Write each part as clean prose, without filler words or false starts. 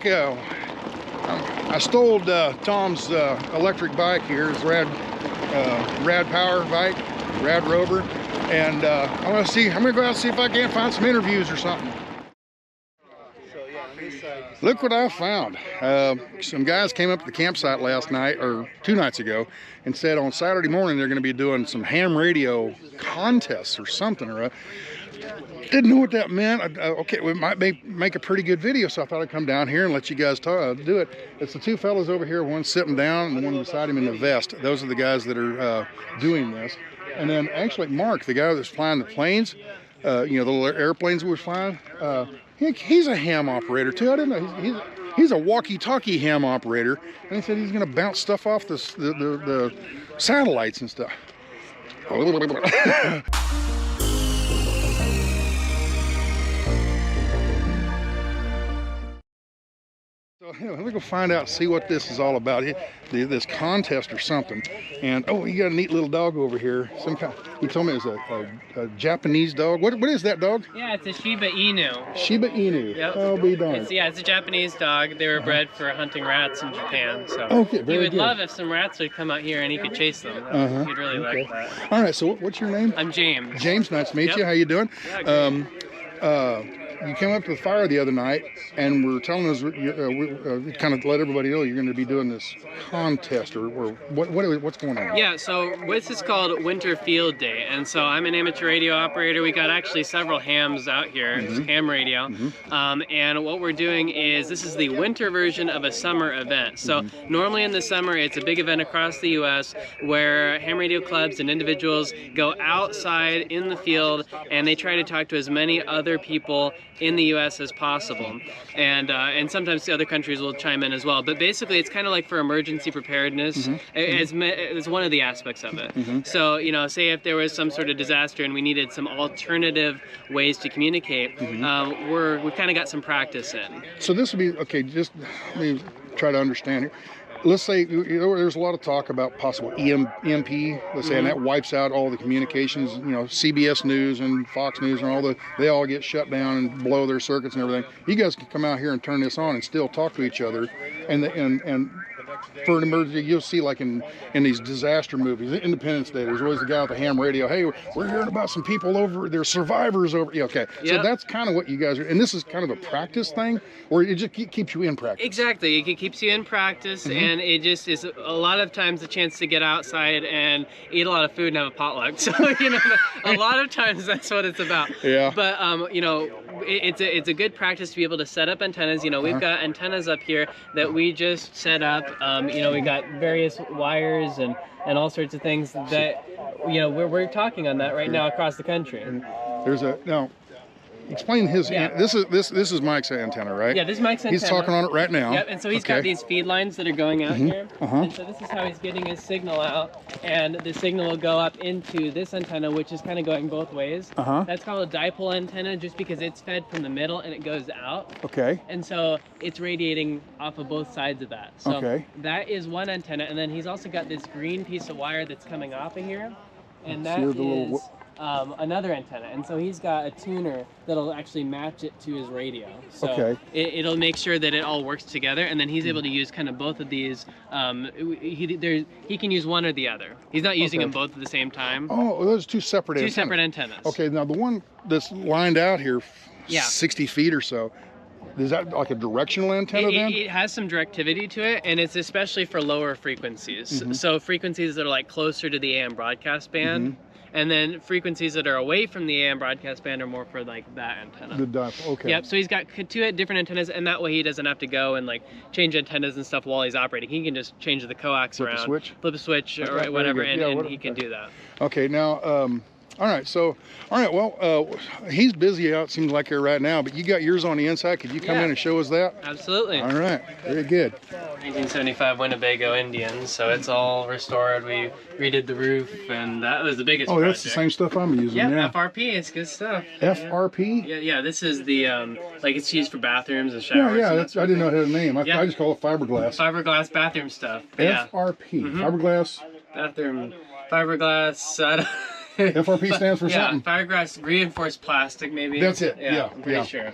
Mark. I stole Tom's electric bike here. It's rad power bike, rad rover, and I'm gonna go out and see if I can't find some interviews or something. Look what I found. Some guys came up to the campsite last night, or 2 nights ago, and said on Saturday morning they're going to be doing some ham radio contests or something. Or didn't know what that meant. Okay, we might make a pretty good video, so I thought I'd come down here and let you guys do it. It's the 2 fellas over here, one sitting down and the one beside him in the vest. Those are the guys that are doing this. And then actually Mark, the guy that's flying the planes, you know, the little airplanes we were flying, he's a ham operator too. I didn't know. He's a walkie-talkie ham operator, and he said he's going to bounce stuff off the satellites and stuff. So let me go find out, see what this is all about. This contest or something. And oh, you got a neat little dog over here. Some kind. He told me it was a Japanese dog. What is that dog? Yeah, it's a Shiba Inu. ShibaInu. Yep. Oh, be darned. It's a Japanese dog. They were bred for hunting rats in Japan. So okay, very he would good. love if some rats would come out here and he could chase them. He'd really like that. All right. So what's your name? I'm James. James, nice to meet you. How you doing? Yeah, you came up to the fire the other night and were telling us, kind of let everybody know you're going to be doing this contest, or what's going on? Yeah, so this is called Winter Field Day, and so I'm an amateur radio operator. We got actually several hams out here, ham radio, and what we're doing is this is the winter version of a summer event. So normally in the summer it's a big event across the U.S. where ham radio clubs and individuals go outside in the field and they try to talk to as many other people in the U.S. as possible, and sometimes the other countries will chime in as well. But basically, it's kind of like for emergency preparedness, as one of the aspects of it. So you know, say if there was some sort of disaster and we needed some alternative ways to communicate, we've kind of got some practice in. So this would be okay. Just let me try to understand here. Let's say there's a lot of talk about possible EMP, let's say, and that wipes out all the communications. You know, CBS News and Fox News and they all get shut down and blow their circuits and everything. You guys can come out here and turn this on and still talk to each other, and for an emergency, you'll see like in these disaster movies, Independence Day, there's always the guy with the ham radio. Hey, we're hearing about some people over, there's survivors over. Yeah, okay, so that's kind of what you guys are, and this is kind of a practice thing, or it just keeps you in practice. Exactly, it keeps you in practice, and it just is a lot of times a chance to get outside and eat a lot of food and have a potluck. So you know, a lot of times that's what it's about. Yeah. But you know, it's a good practice to be able to set up antennas. You know, we've got antennas up here that we just set up. You know, we got various wires and all sorts of things that, you know, we're talking on that right now across the country. There's now. Explain his. This is Mike's antenna, right? Yeah, this is Mike's antenna. He's talking on it right now. Yep, and so he's got these feed lines that are going out here. And so this is how he's getting his signal out, and the signal will go up into this antenna, which is kind of going both ways. That's called a dipole antenna, just because it's fed from the middle and it goes out. Okay. And so it's radiating off of both sides of that. So that is one antenna, and then he's also got this green piece of wire that's coming off of here, and that is another antenna, and so he's got a tuner that'll actually match it to his radio. So it'll make sure that it all works together, and then he's able to use kind of both of these. He can use one or the other. He's not using them both at the same time. Oh, those two separate antennas. Two separate antennas. Okay, now the one that's lined out here, 60 feet or so, is that like a directional antenna then? It has some directivity to it, and it's especially for lower frequencies. So frequencies that are like closer to the AM broadcast band. And then frequencies that are away from the AM broadcast band are more for like that antenna. The dipole, okay. Yep, so he's got 2 different antennas, and that way he doesn't have to go and like change antennas and stuff while he's operating. He can just change the coax around. Flip a switch or whatever, and he can do that. Okay, now, all right, well, he's busy out, seems like here right now, but you got yours on the inside. Could you come in and show us that? Absolutely. All right, very good. 1975 Winnebago Indian, so it's all restored. We redid the roof, and that was the biggest project. That's the same stuff I'm using. Yeah, FRP, it's good stuff. FRP? Yeah, this is the, like it's used for bathrooms and showers. Yeah, I didn't know it had a name. I just call it fiberglass. Fiberglass bathroom stuff. FRP, fiberglass. Bathroom, fiberglass, FRP stands for something. Fiberglass reinforced plastic, maybe. That's it. Yeah, I'm pretty sure.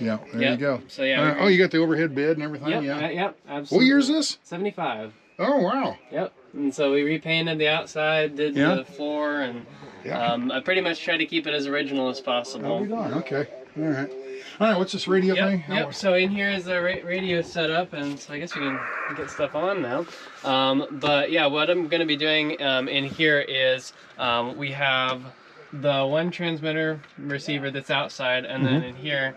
Yeah, there you go. So yeah. Oh, you got the overhead bed and everything? Yep, Yeah. yep, absolutely. What year is this? 75. Oh, wow. Yep. And so we repainted the outside, did the floor, and I pretty much try to keep it as original as possible. Oh, we done. Okay. All right. All right, what's this radio thing? Yep, so in here is the radio setup, and so I guess we can get stuff on now. But yeah, what I'm going to be doing in here is we have the one transmitter receiver that's outside, and then in here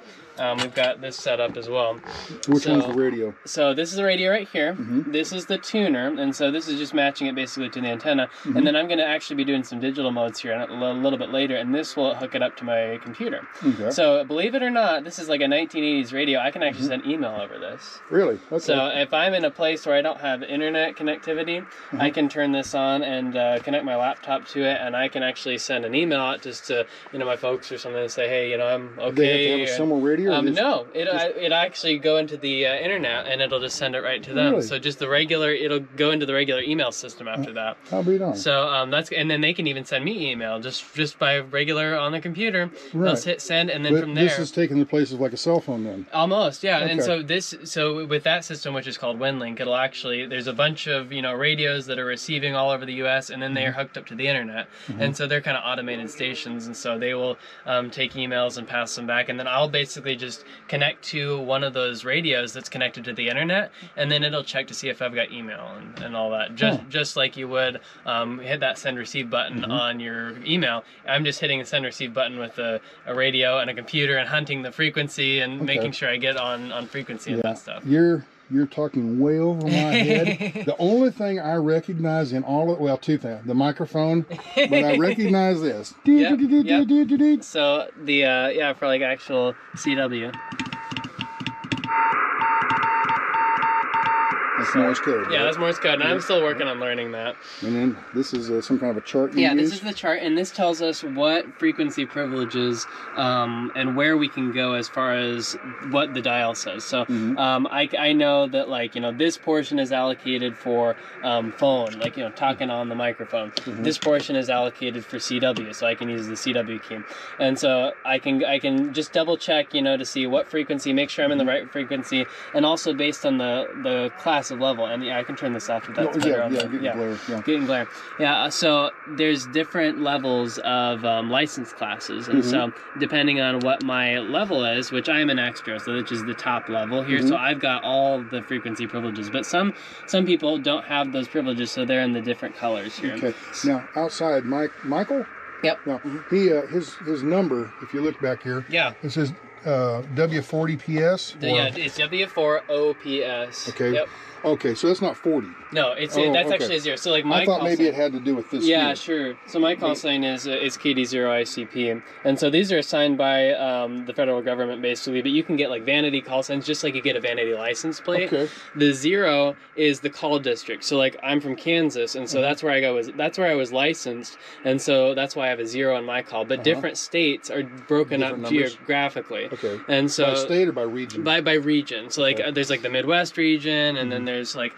we've got this setup as well. Which one's the radio? So this is the radio right here. This is the tuner, and so this is just matching it basically to the antenna. And then I'm going to actually be doing some digital modes here a little bit later, and this will hook it up to my computer. Okay. So believe it or not, this is like a 1980s radio. I can actually send email over this. Really? Okay. So if I'm in a place where I don't have internet connectivity, I can turn this on and connect my laptop to it, and I can actually send an email out just to my folks or something and say, hey, I'm okay. They have to have a summer radio? No, it actually go into the internet, and it'll just send it right to them. Really? So just the regular, it'll go into the regular email system after that. I'll be done. So and then they can even send me email just by regular on the computer. Right. They'll hit send, and then from there. This is taking the place of like a cell phone then. Almost, yeah. Okay. And so with that system, which is called WinLink, it'll actually there's a bunch of radios that are receiving all over the U.S. and then they are hooked up to the internet, and so they're kind of automated stations, and so they will take emails and pass them back, and then I'll basically just connect to one of those radios that's connected to the internet, and then it'll check to see if I've got email and all that. Just like you would hit that send receive button on your email. I'm just hitting the send receive button with a radio and a computer and hunting the frequency and making sure I get on frequency and that stuff. You're talking way over my head. The only thing I recognize in all of, well, two things. The microphone, but I recognize this. Yep. So the, for like actual CW. That's Morse code. Yeah, that's Morse code, and I'm still working on learning that. And then this is some kind of a chart you use? This is the chart, and this tells us what frequency privileges and where we can go as far as what the dial says. So I know that, like, this portion is allocated for phone, like, talking on the microphone. This portion is allocated for CW, so I can use the CW key. And so I can just double check, to see what frequency, make sure I'm in the right frequency, and also based on the class of level. And I can turn this off if that's better. Getting glare. Yeah, so there's different levels of license classes, and so depending on what my level is, which I'm an extra, so which is the top level here, so I've got all the frequency privileges, but some people don't have those privileges, so they're in the different colors here. Okay. Now outside, Michael. Yep. Now his number, if you look back here. Yeah. It says W40PS. It's W4OPS. Okay. Yep. Okay, so that's not 40. No, that's actually a 0. So like my I thought maybe it had to do with this. Yeah, sure. So my call sign is KD0ICP, and so these are assigned by the federal government basically. But you can get like vanity call signs, just like you get a vanity license plate. Okay. The 0 is the call district. So like I'm from Kansas, and so that's where I was licensed, and so that's why I have a 0 on my call. But different states are broken up geographically. Okay. And so by state or by region? By region. So like there's like the Midwest region, and then there's like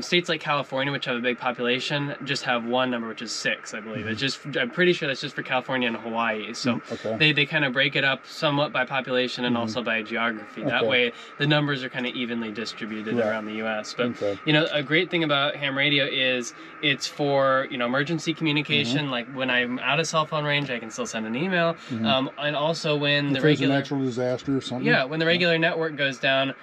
states like California, which have a big population, just have one number, which is 6, I believe. It's I'm pretty sure that's just for California and Hawaii. So they kind of break it up somewhat by population and also by geography. That way the numbers are kind of evenly distributed around the U.S. But a great thing about ham radio is it's for emergency communication. Like when I'm out of cell phone range, I can still send an email. And also when the regular natural disaster or something. Yeah, when the regular network goes down,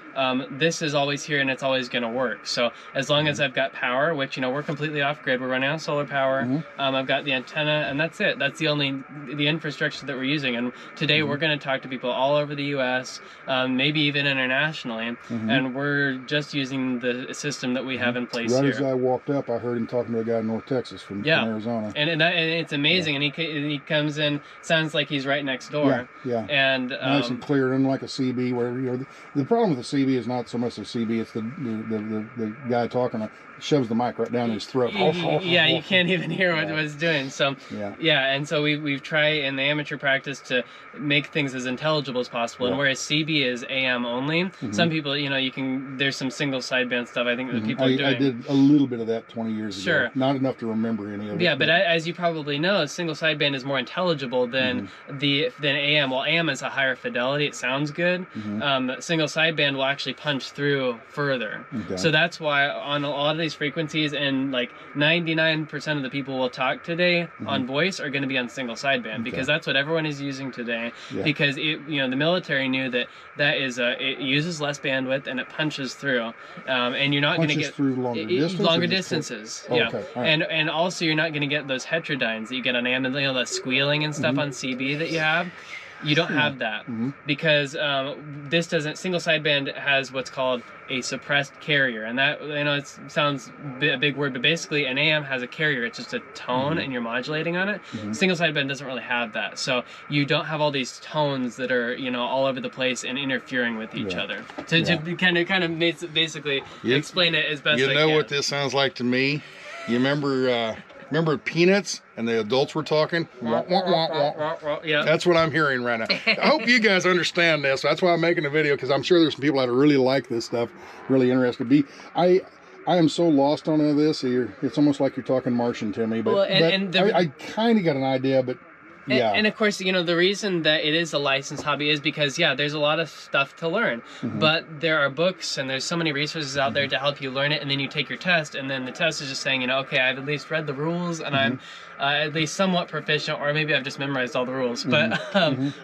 this is always here and it's always going to work. So as long as I've got power, which we're completely off grid, we're running on solar power. I've got the antenna, and that's it. That's the infrastructure that we're using. And today we're going to talk to people all over the U.S., maybe even internationally, and we're just using the system that we have in place here. Right as I walked up, I heard him talking to a guy in North Texas from Arizona. And it's amazing. And he comes in, sounds like he's right next door. Yeah. And nice and clear, unlike a CB, where the problem with the CB is not so much the CB, it's the guy talking shoves the mic right down his throat. Yeah, you can't even hear what it's doing. So and so we've tried in the amateur practice to make things as intelligible as possible. And whereas CB is AM only, some people, there's some single sideband stuff I think that people are doing. I did a little bit of that 20 years ago. Sure. Not enough to remember any of it. Yeah, but as you probably know, single sideband is more intelligible than AM. Well, AM is a higher fidelity. quality, it sounds good. Single sideband will actually punch through further. So that's why on a lot of these frequencies, and like 99% of the people we'll talk today on voice are going to be on single sideband, because that's what everyone is using today. Because it, you know, the military knew that it uses less bandwidth and it punches through, and you're not going to get through longer distances. And also you're not going to get those heterodynes that you get on AM, and you know, the squealing and stuff on CB that you have. You don't have that because this doesn't. Single sideband has what's called a suppressed carrier, and that, you know, it sounds a big word, but basically an AM has a carrier. It's just a tone, and you're modulating on it. Single sideband doesn't really have that, so you don't have all these tones that are, you know, all over the place and interfering with each other. To kind of basically explain it as best I can. You know what this sounds like to me? You remember Peanuts and the adults were talking? Yeah. That's what I'm hearing right now. I hope you guys understand this. That's why I'm making a video, because I'm sure there's some people that really like this stuff, really interested. I am so lost on this. It's almost like you're talking Martian to me, but, well, I kind of got an idea, but and of course, you know, the reason that it is a licensed hobby is because, there's a lot of stuff to learn, but there are books and there's so many resources out there to help you learn it, and then you take your test, and then the test is just saying, you know, okay, I've at least read the rules, and I'm at least somewhat proficient, or maybe I've just memorized all the rules. But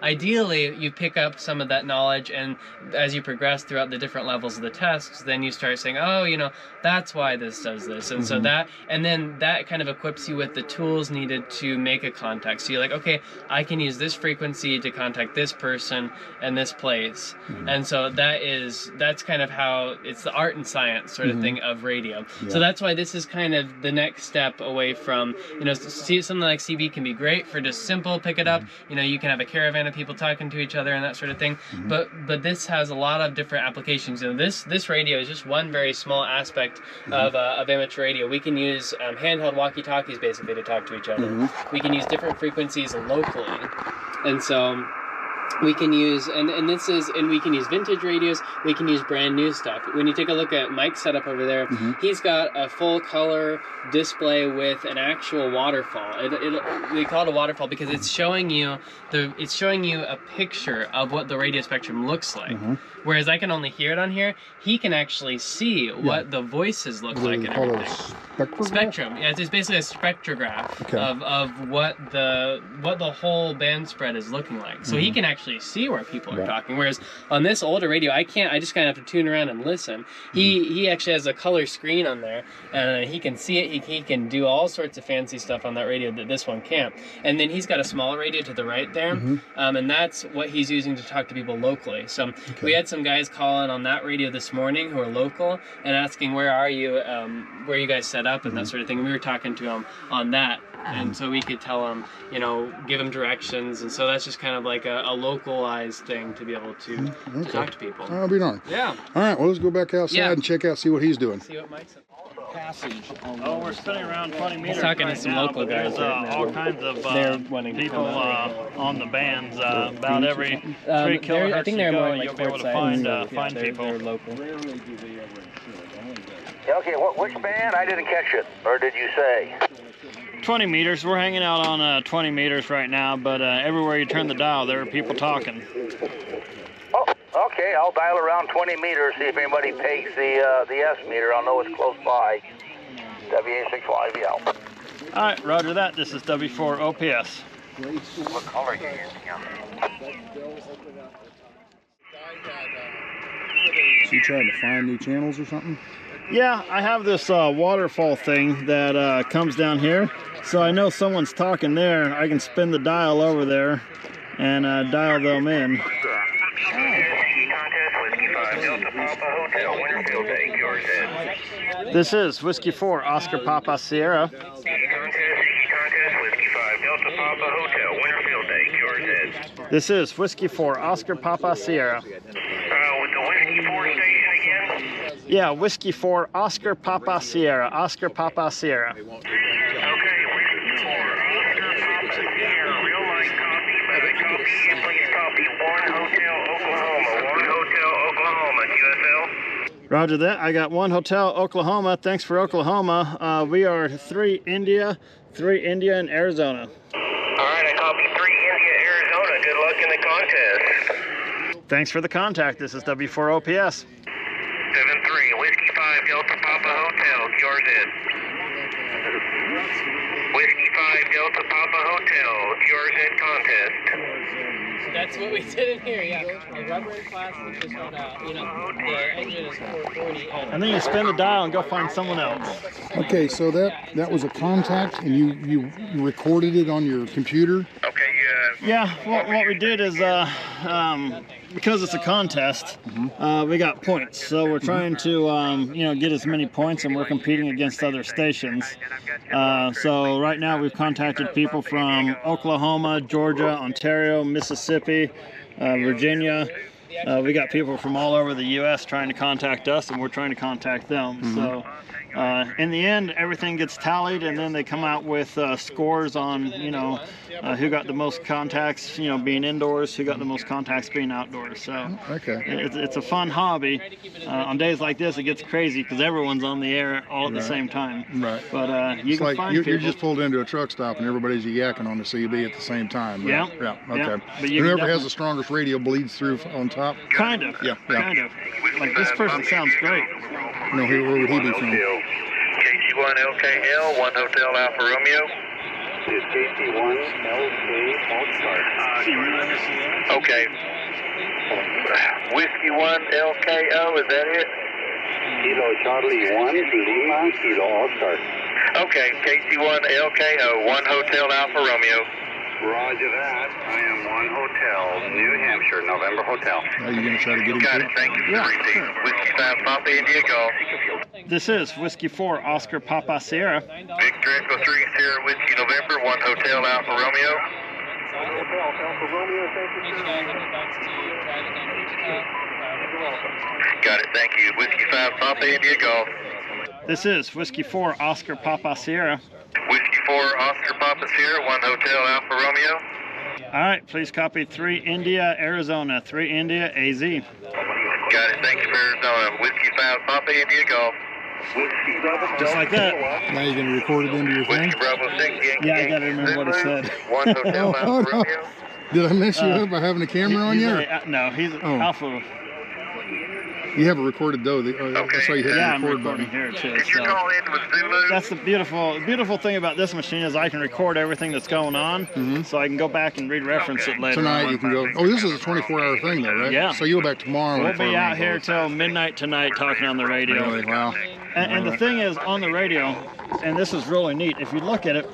ideally, you pick up some of that knowledge, and as you progress throughout the different levels of the tests, then you start saying, oh, you know, that's why this does this, and so that, and then that kind of equips you with the tools needed to make a contact. So you're like, okay, I can use this frequency to contact this person and this place. And so that's kind of how it's the art and science sort of thing of radio. So that's why this is kind of the next step away from, you know, something like CB can be great for just simple pick it up. You know, you can have a caravan of people talking to each other and that sort of thing. But this has a lot of different applications. You know, this radio is just one very small aspect of amateur radio. We can use handheld walkie-talkies basically to talk to each other. We can use different frequencies locally, and so we can use, and we can use vintage radios, we can use brand new stuff. When you take a look at Mike's setup over there, he's got a full color display with an actual waterfall. We call it a waterfall because it's showing you a picture of what the radio spectrum looks like. Whereas I can only hear it on here, he can actually see what the voices look like and everything. Spectrum. Yeah, it's basically a spectrograph of what the whole band spread is looking like. So he can actually see where people are talking. Whereas on this older radio, I can't. I just kind of have to tune around and listen. He actually has a color screen on there, and he can see it. He can do all sorts of fancy stuff on that radio that this one can't. And then he's got a smaller radio to the right there, and that's what he's using to talk to people locally. So we had some guys calling on that radio this morning who are local and asking, where are you guys set up and that sort of thing. And we were talking to them on that, and so we could tell them, you know, give them directions, and so that's just kind of like a localized thing to be able to talk to people. That'll be darn. Yeah. All right, well, let's go back outside and check out, see what he's doing. See what Mike's passage. We're spinning around 20 meters. He's talking to some local guys. There's all kinds of people on the bands. About every 3 kilohertz I think they're more like you'll be able to find people. They're local. Okay, which band? I didn't catch it. Or did you say? 20 meters. We're hanging out on 20 meters right now, but everywhere you turn the dial, there are people talking. Oh, okay. I'll dial around 20 meters, see if anybody pegs the S meter. I'll know it's close by. WA65EL. All right, roger that. This is W4 OPS. What color are you using? So you trying to find new channels or something? Yeah, I have this waterfall thing that comes down here. So I know someone's talking there. I can spin the dial over there and dial them in. This is Whiskey 4 Oscar Papa Sierra. This is Whiskey 4 Oscar Papa Sierra. With the Whiskey 4 station again? Yeah, Whiskey 4 Oscar Papa Sierra. Oscar Papa Sierra. Okay, Whiskey 4 Oscar Papa Sierra. Real line copy. By the copy, please copy 1 Hotel Oklahoma. 1 Hotel Oklahoma. QSL? Roger that. I got 1 Hotel Oklahoma. Thanks for Oklahoma. We are 3 India in Arizona. All right, I copy 3 India, Arizona. Good luck in the contest. Thanks for the contact. This is W4OPS. 73, Whiskey 5 Delta Papa Hotel, QRZ. Whiskey 5 Delta Papa Hotel, QRZ contest. That's what we did in here, yeah. The rubber and plastic just went out. You know, the engine is 440. And then you spin the dial and go find someone else. Okay, so that was a contact, and you recorded it on your computer. Okay, Yeah, what we did is, because it's a contest, we got points. So we're trying to, you know, get as many points, and we're competing against other stations. So right now we've contacted people from Oklahoma, Georgia, Ontario, Mississippi, Virginia. We got people from all over the U.S. trying to contact us, and we're trying to contact them. So in the end, everything gets tallied, and then they come out with scores on, you know, who got the most contacts, you know, being indoors, who got the most contacts being outdoors. So it's a fun hobby. On days like this, it gets crazy because everyone's on the air all at the same time. Right. But you It's can like find you're people. just pulled into a truck stop and everybody's yakking on the CB at the same time. Right? Yeah. Yeah. Okay. Yeah. But you can Whoever has definitely- the strongest radio bleeds through on top. Kind of. Yeah. Kind of. Like this person sounds great. No, where would he be from? KC1 LKL, 1 Hotel Alpha Romeo. Is KC1 LK Okay. Whiskey 1 LKO, is that it? Kilo Charlie 1 Lima Kilo Oscar. Okay, KC1 LKO, 1 Hotel Alpha Romeo. Roger that. I am 1 Hotel, New Hampshire, November Hotel. Are you going to try to get him? Got it, thank you for the receipt. Whiskey 5 Papa India Golf. This is Whiskey 4 Oscar Papa Sierra. Victor Echo 3 Sierra Whiskey November, 1 Hotel Alpha Romeo. Got it, thank you. Whiskey 5 Papa India Golf. This is Whiskey 4 Oscar Papa Sierra. Whiskey 4 Oscar Papa Sierra, 1 Hotel Alpha Romeo. All right, please copy 3 India, Arizona, 3 India, AZ. Got it, thank you for Arizona. Whiskey 5 Papa India Golf. Just like that. Now you're going to record it into your thing? Whiskey Bravo 6 Yankee. Yeah, I gotta remember what it said. 1 Hotel Alpha no. Romeo. Did I mess you up by having a camera on you? No, he's Alpha. You have it recorded though. That's why you hit Yeah, the I'm record recording button. here too. Did you So call in with Zulu? that's the beautiful thing about this machine is I can record everything that's going on, so I can go back and re-reference it later. Tonight on. you can go. Oh, this is a 24-hour thing though, right? Yeah. So you'll go back tomorrow. We'll and be farm out on here both. till midnight tonight talking on the radio. Really? Wow. And the thing is, on the radio, and this is really neat, if you look at it,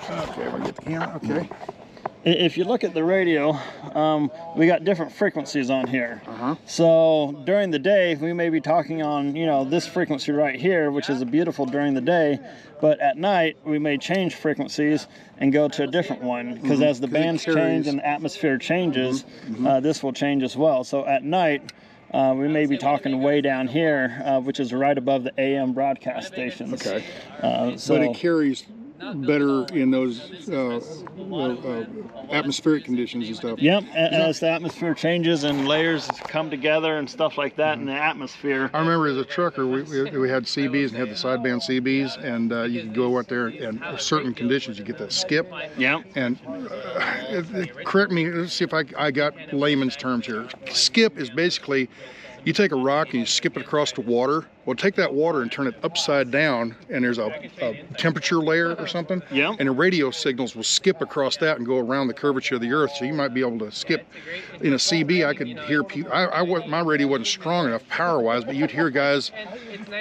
Okay, we'll get the camera. Okay. if you look at the radio, we got different frequencies on here. Uh-huh. So during the day, we may be talking on, you know, this frequency right here, which is a beautiful during the day, but at night we may change frequencies and go to a different one, because as the bands change and the atmosphere changes, this will change as well. So at night, we may be talking way down here, which is right above the AM broadcast stations. Okay. So But it carries better in those atmospheric conditions and stuff. yep, as the atmosphere changes and layers come together and stuff like that in the atmosphere. I remember as a trucker, we had CBs and had the sideband CBs, and you could go out there and certain conditions you get that skip. Yeah. And correct me, let's see if I got layman's terms here. Skip is basically you take a rock and you skip it across the water. Well, take that water and turn it upside down, and there's a temperature layer or something. Yeah. And the radio signals will skip across that and go around the curvature of the earth. So you might be able to skip. In a CB, I could hear people. My radio wasn't strong enough power-wise, but you'd hear guys.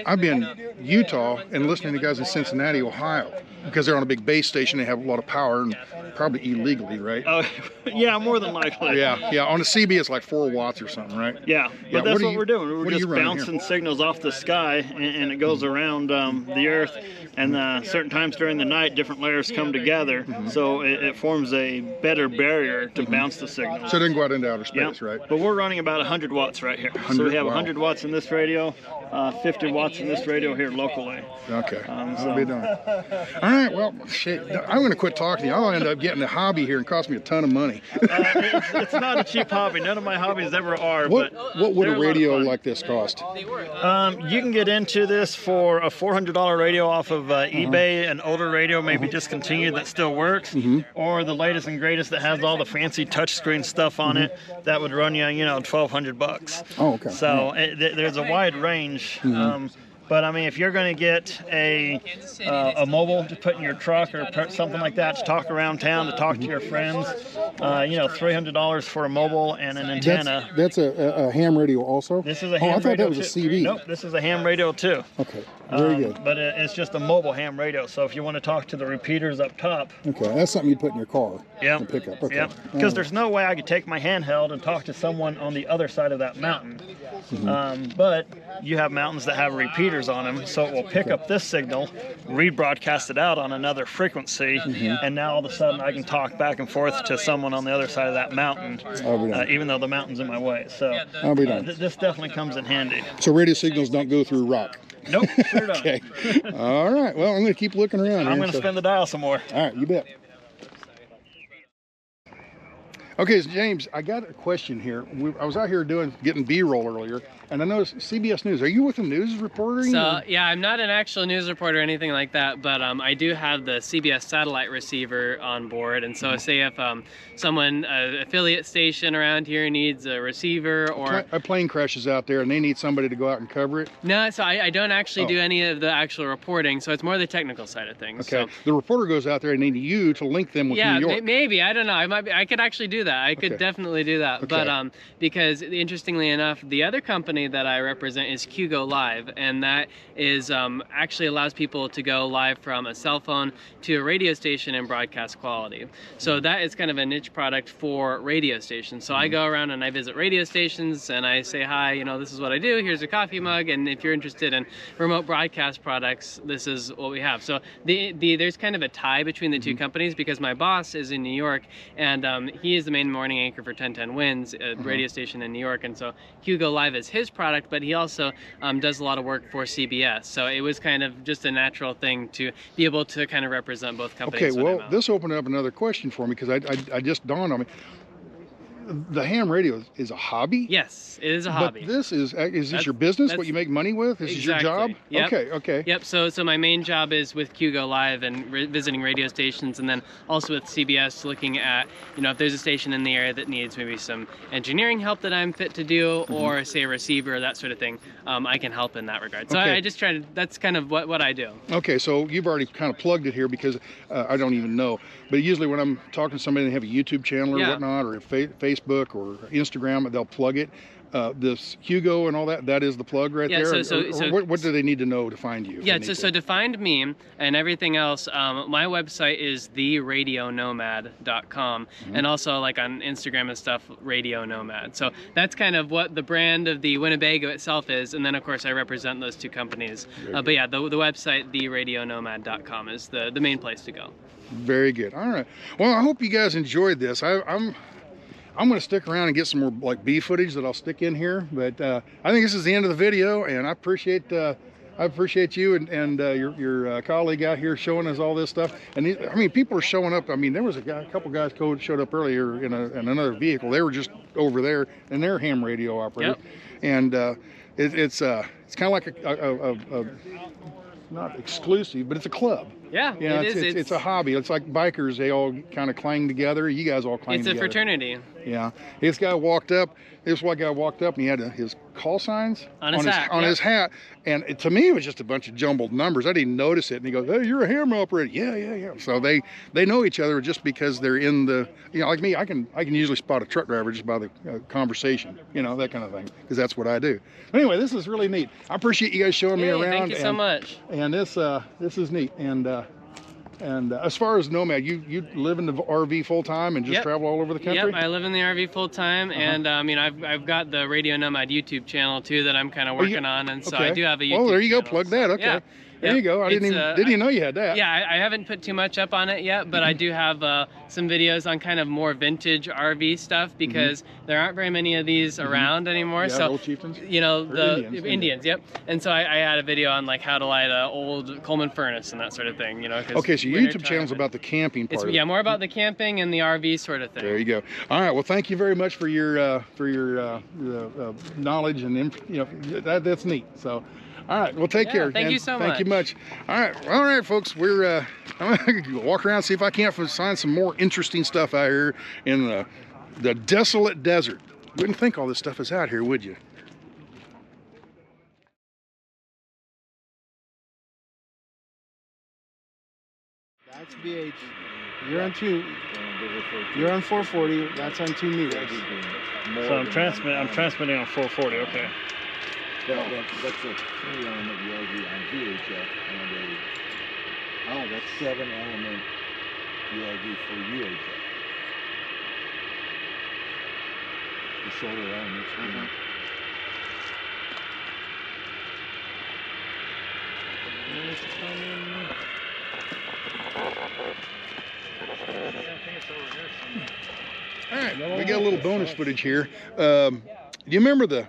I've been in Utah and listening to guys in Cincinnati, Ohio, because they're on a big base station. They have a lot of power, and probably illegally, right? Oh, yeah, more than likely. Yeah. On a CB, it's like 4 watts or something, right? Yeah, but that's what we're doing. We're just bouncing signals off the sky, and it goes around the earth. And certain times during the night, different layers come together, so it forms a better barrier to bounce the signal. So it doesn't go out into outer space, Yep. right? But we're running about 100 watts right here. So we have 100 watts in this radio, 50 watts in this radio here locally. Okay. So- That'll be done. All right. Well, shit. I'm going to quit talking to you. I'll end up getting a hobby here and cost me a ton of money. It's not a cheap hobby. None of my hobbies ever are. What would a they're radio lot of fun. like this cost? You can get into this for a $400 radio off of eBay, an older radio, maybe discontinued, that still works, or the latest and greatest that has all the fancy touchscreen stuff on it. That would run you, you know, $1,200. Oh, okay. So there's a wide range. But I mean, if you're going to get a mobile to put in your truck or something like that to talk around town, to talk to your friends, you know, $300 for a mobile and an antenna. That's a ham radio also? This is a ham radio. I thought that was a CD. Nope, this is a ham radio too. Okay, very good. But it's just a mobile ham radio. So if you want to talk to the repeaters up top. Okay, that's something you'd put in your car. Yeah. Pick up. Okay. Yeah. Because there's no way I could take my handheld and talk to someone on the other side of that mountain. But you have mountains that have repeaters on them, so it will pick up this signal, rebroadcast it out on another frequency, and now all of a sudden I can talk back and forth to someone on the other side of that mountain, even though the mountain's in my way. So this definitely comes in handy. So radio signals don't go through rock? Nope, sure don't. Okay. All right. Well, I'm going to keep looking around. I'm going to spin the dial some more. All right, you bet. Okay, so James, I got a question here. I was out here getting B-roll earlier, and I noticed CBS News. Are you with the news reporting? So yeah, I'm not an actual news reporter or anything like that, but I do have the CBS satellite receiver on board, and so say if someone, affiliate station around here needs a receiver, or a plane crashes out there and they need somebody to go out and cover it. No, so I don't actually do any of the actual reporting, so it's more the technical side of things. Okay, so, the reporter goes out there and they need you to link them with New York. Yeah, maybe, I don't know. I could actually do that. I could definitely do that. But because interestingly enough, the other company that I represent is QGo Live, and that is actually allows people to go live from a cell phone to a radio station in broadcast quality. So that is kind of a niche product for radio stations. So I go around and I visit radio stations and I say, hi, you know, this is what I do, here's a coffee mug, and if you're interested in remote broadcast products, this is what we have. So there's kind of a tie between the two companies, because my boss is in New York, and he is the main morning anchor for 1010 Winds, a radio station in New York, and so QGo Live is his product, but he also does a lot of work for CBS. So it was kind of just a natural thing to be able to kind of represent both companies. Okay, well, this opened up another question for me, because I just dawned on me. The ham radio is a hobby? Yes, it is a hobby. But this is this your business? What you make money with? This is your job? Yep. Okay. Yep. So my main job is with QGo Live and visiting radio stations, and then also with CBS, looking at, you know, if there's a station in the area that needs maybe some engineering help that I'm fit to do, or say a receiver, that sort of thing. I can help in that regard. So I just try to. That's kind of what I do. Okay. So you've already kind of plugged it here, because I don't even know. But usually when I'm talking to somebody and have a YouTube channel or whatnot, or a Facebook or Instagram, they'll plug it. This Hugo and all that is the plug right there? So what do they need to know to find you? Yeah, so to find me and everything else, my website is theradionomad.com, and also like on Instagram and stuff, Radio Nomad. So that's kind of what the brand of the Winnebago itself is, and then of course I represent those two companies. But yeah, the website, theradionomad.com, is the main place to go. Very good. All right. Well, I hope you guys enjoyed this. I'm going to stick around and get some more like B footage that I'll stick in here, but I think this is the end of the video, and I appreciate you and your colleague out here showing us all this stuff. And I mean, people are showing up. I mean, there was a couple guys showed up earlier in another vehicle. They were just over there, and they're ham radio operators, and it's kind of like a not exclusive, but it's a club. Yeah, you know, it's a hobby. It's like bikers, they all kind of clang together. You guys all clang together. It's a fraternity. Yeah. This one guy walked up and he had his call signs on his hat. And to me, it was just a bunch of jumbled numbers. I didn't notice it. And he goes, hey, you're a ham operator. Yeah. So they know each other just because they're in the, you know, like me, I can usually spot a truck driver just by the conversation, you know, that kind of thing, because that's what I do. Anyway, this is really neat. I appreciate you guys showing me around. Thank you so much. And this is neat. And as far as Nomad, you live in the RV full time and just travel all over the country? Yep, I live in the RV full time, and I mean, I've got the Radio Nomad YouTube channel too that I'm kind of working on, and so I do have a YouTube there you go, channel, plug that. Okay. Yeah. There you go. I didn't even know you had that. Yeah, I haven't put too much up on it yet, but I do have some videos on kind of more vintage RV stuff because there aren't very many of these around anymore. Yeah, so old chieftains? you know, the Indians, yep. And so I had a video on like how to light an old Coleman furnace and that sort of thing. You know. Okay, so your YouTube channel's about the camping part. Yeah, more about the camping and the RV sort of thing. There you go. All right. Well, thank you very much for your knowledge and that's neat. So. All right, well, take care. Thank you so much. Thank you much. All right, folks. We're I'm gonna walk around, see if I can't find some more interesting stuff out here in the desolate desert. Wouldn't think all this stuff is out here, would you? That's VH. You're on 2. You're on 440. That's on 2 meters. So I'm transmitting on 440. Okay. That's a 3-element URV on VHF and that's 7-element URV for UHF. The shoulder elements. All right, we got a little bonus footage here. Do you remember the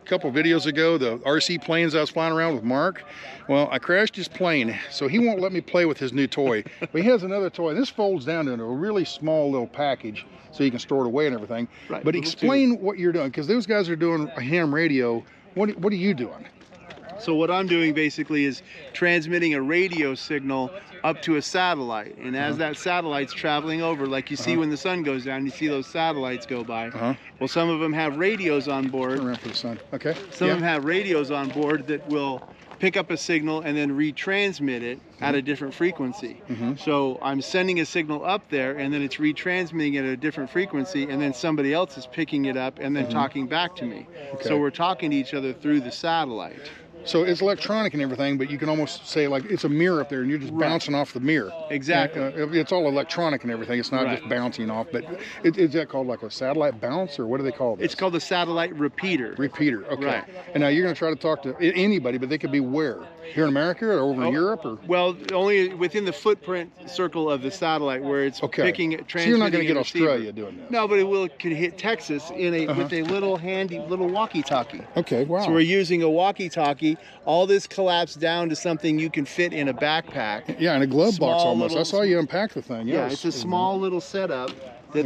couple videos ago, the RC planes I was flying around with Mark? Well, I crashed his plane, so he won't let me play with his new toy. But he has another toy. This folds down into a really small little package so you can store it away and everything. Right, but explain what you're doing, because those guys are doing a ham radio. What are you doing? So what I'm doing basically is transmitting a radio signal up to a satellite, and as that satellite's traveling over, like you see when the sun goes down, you see those satellites go by. Well, some of them have radios on board. Turn around for the sun. Okay. Some of them have radios on board that will pick up a signal and then retransmit it at a different frequency. So I'm sending a signal up there, and then it's retransmitting it at a different frequency, and then somebody else is picking it up and then talking back to me. So we're talking to each other through the satellite. So it's electronic and everything, but you can almost say like it's a mirror up there and you're just bouncing off the mirror. Exactly. It's all electronic and everything. It's not just bouncing off, but is that called like a satellite bounce, or what do they call this? It's called a satellite repeater. Repeater, okay. Right. And now you're going to try to talk to anybody, but they could be where? Here in America or over in Europe? Or? Well, only within the footprint circle of the satellite where it's picking, transmitting. So you're not going to get Australia doing that? No, but it could hit Texas with a little handy walkie-talkie. Okay, wow. So we're using a walkie-talkie. All this collapsed down to something you can fit in a backpack. Yeah, in a glove box almost. I saw you unpack the thing. Yeah, it's a small little setup that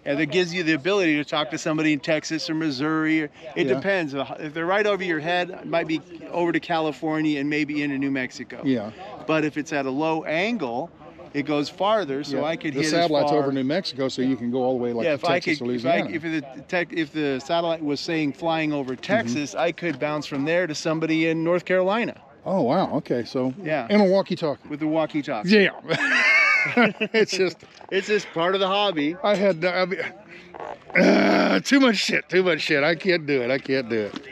that gives you the ability to talk to somebody in Texas or Missouri. It depends. If they're right over your head, it might be over to California and maybe into New Mexico. Yeah. But if it's at a low angle, it goes farther, so I could hit as far. The satellite's over New Mexico, so you can go all the way to Texas or Louisiana. If the satellite was saying flying over Texas, I could bounce from there to somebody in North Carolina. Oh, wow. Okay, so and a walkie-talkie. With the walkie-talkie. Yeah. It's just part of the hobby. I had too much shit. I can't do it.